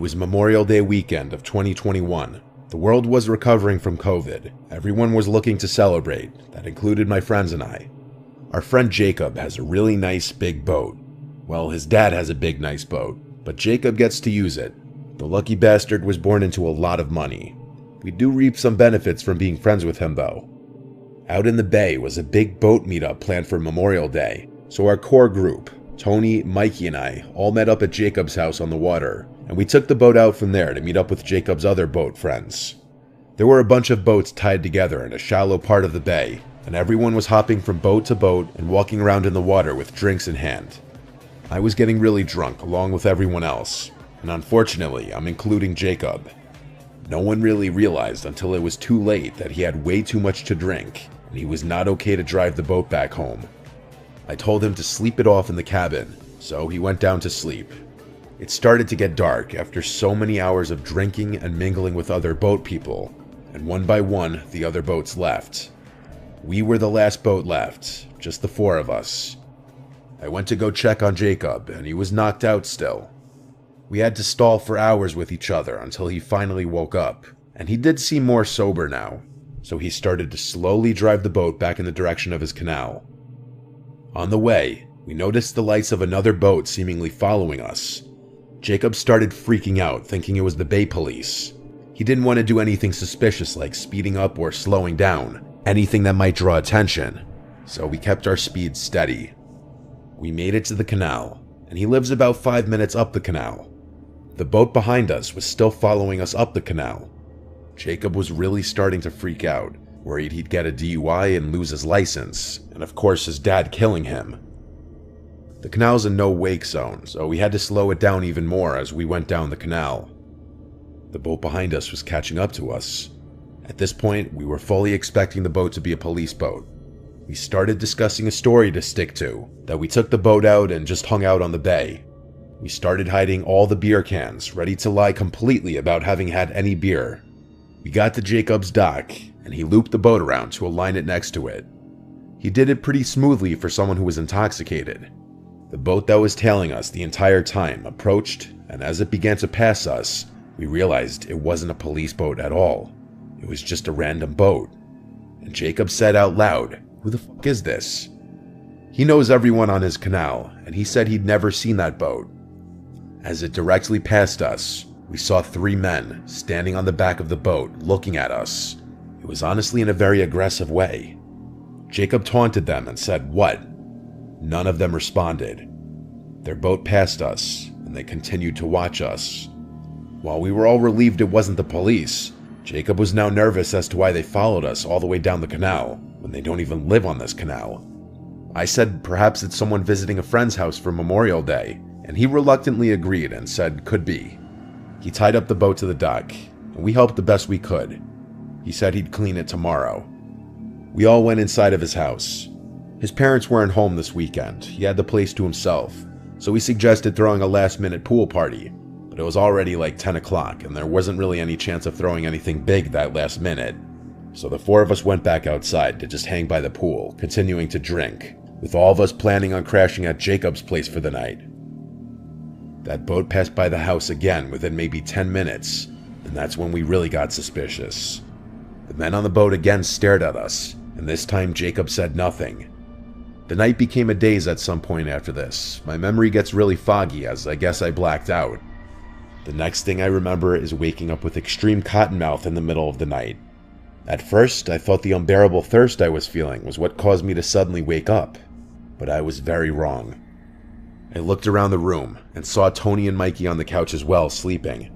was Memorial Day weekend of 2021. The world was recovering from COVID. Everyone was looking to celebrate. That included my friends and I. Our friend Jacob has a really nice big boat. Well, his dad has a big nice boat, but Jacob gets to use it. The lucky bastard was born into a lot of money. We do reap some benefits from being friends with him though. Out in the bay was a big boat meetup planned for Memorial Day, so our core group, Tony, Mikey, and I all met up at Jacob's house on the water, and we took the boat out from there to meet up with Jacob's other boat friends. There were a bunch of boats tied together in a shallow part of the bay, and everyone was hopping from boat to boat and walking around in the water with drinks in hand. I was getting really drunk along with everyone else, and unfortunately, I'm including Jacob. No one really realized until it was too late that he had way too much to drink, and he was not okay to drive the boat back home. I told him to sleep it off in the cabin, so he went down to sleep. It started to get dark after so many hours of drinking and mingling with other boat people, and one by one, the other boats left. We were the last boat left, just the four of us. I went to go check on Jacob, and he was knocked out still. We had to stall for hours with each other until he finally woke up, and he did seem more sober now, so he started to slowly drive the boat back in the direction of his canal. On the way, we noticed the lights of another boat seemingly following us. Jacob started freaking out, thinking it was the Bay Police. He didn't want to do anything suspicious like speeding up or slowing down, anything that might draw attention, so we kept our speed steady. We made it to the canal, and he lives about 5 minutes up the canal. The boat behind us was still following us up the canal. Jacob was really starting to freak out, worried he'd get a DUI and lose his license, and of course his dad killing him. The canal's a no-wake zone, so we had to slow it down even more as we went down the canal. The boat behind us was catching up to us. At this point, we were fully expecting the boat to be a police boat. We started discussing a story to stick to, that we took the boat out and just hung out on the bay. We started hiding all the beer cans, ready to lie completely about having had any beer. We got to Jacob's dock, and he looped the boat around to align it next to it. He did it pretty smoothly for someone who was intoxicated. The boat that was tailing us the entire time approached, and as it began to pass us, we realized it wasn't a police boat at all. It was just a random boat. And Jacob said out loud, "Who the fuck is this?" He knows everyone on his canal, and he said he'd never seen that boat. As it directly passed us, we saw 3 men standing on the back of the boat looking at us. It was honestly in a very aggressive way. Jacob taunted them and said, "What?" None of them responded. Their boat passed us, and they continued to watch us. While we were all relieved it wasn't the police, Jacob was now nervous as to why they followed us all the way down the canal, when they don't even live on this canal. I said perhaps it's someone visiting a friend's house for Memorial Day, and he reluctantly agreed and said could be. He tied up the boat to the dock, and we helped the best we could. He said he'd clean it tomorrow. We all went inside of his house. His parents weren't home this weekend. He had the place to himself, so he suggested throwing a last-minute pool party, but it was already like 10 o'clock, and there wasn't really any chance of throwing anything big that last minute. So the 4 of us went back outside to just hang by the pool, continuing to drink, with all of us planning on crashing at Jacob's place for the night. That boat passed by the house again within maybe 10 minutes, and that's when we really got suspicious. The men on the boat again stared at us, and this time Jacob said nothing. The night became a daze at some point after this. My memory gets really foggy as I guess I blacked out. The next thing I remember is waking up with extreme cottonmouth in the middle of the night. At first, I thought the unbearable thirst I was feeling was what caused me to suddenly wake up, but I was very wrong. I looked around the room and saw Tony and Mikey on the couch as well, sleeping.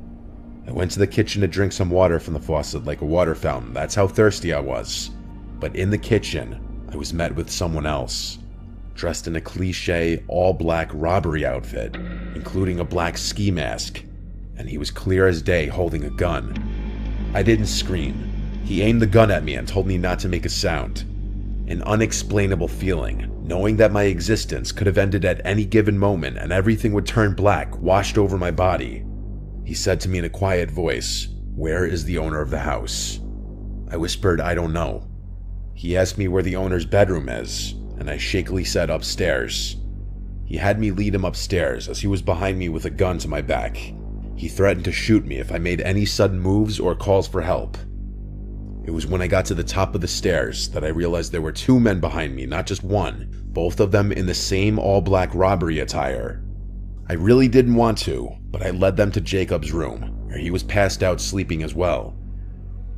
I went to the kitchen to drink some water from the faucet like a water fountain. That's how thirsty I was. But in the kitchen, I was met with someone else, dressed in a cliché all-black robbery outfit, including a black ski mask, and he was clear as day holding a gun. I didn't scream. He aimed the gun at me and told me not to make a sound. An unexplainable feeling, knowing that my existence could have ended at any given moment and everything would turn black, washed over my body. He said to me in a quiet voice, "Where is the owner of the house?" I whispered, "I don't know." He asked me where the owner's bedroom is, and I shakily said upstairs. He had me lead him upstairs as he was behind me with a gun to my back. He threatened to shoot me if I made any sudden moves or calls for help. It was when I got to the top of the stairs that I realized there were two men behind me, not just one, both of them in the same all-black robbery attire. I really didn't want to, but I led them to Jacob's room, where he was passed out sleeping as well.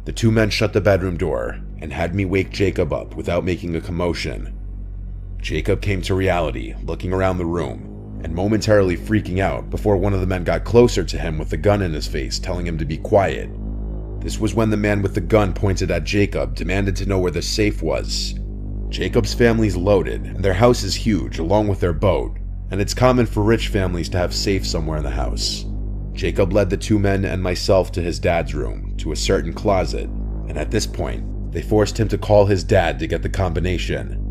The two men shut the bedroom door and had me wake Jacob up without making a commotion. Jacob came to reality, looking around the room, and momentarily freaking out before one of the men got closer to him with the gun in his face, telling him to be quiet. This was when the man with the gun pointed at Jacob demanded to know where the safe was. Jacob's family's loaded, and their house is huge, along with their boat, and it's common for rich families to have safes somewhere in the house. Jacob led the two men and myself to his dad's room, to a certain closet, and at this point, they forced him to call his dad to get the combination.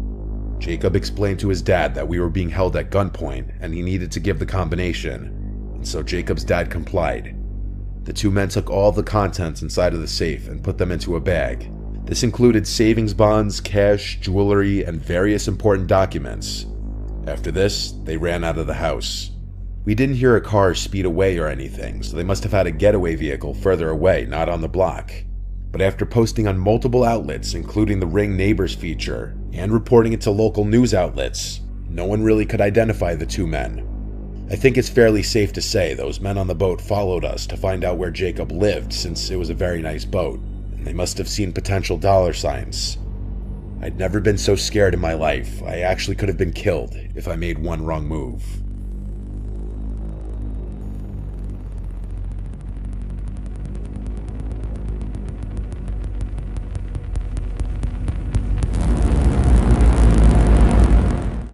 Jacob explained to his dad that we were being held at gunpoint and he needed to give the combination, and so Jacob's dad complied. The two men took all the contents inside of the safe and put them into a bag. This included savings bonds, cash, jewelry, and various important documents. After this, they ran out of the house. We didn't hear a car speed away or anything, so they must have had a getaway vehicle further away, not on the block. But after posting on multiple outlets, including the Ring Neighbors feature, and reporting it to local news outlets, no one really could identify the two men. I think it's fairly safe to say those men on the boat followed us to find out where Jacob lived, since it was a very nice boat, and they must have seen potential dollar signs. I'd never been so scared in my life. I actually could have been killed if I made one wrong move.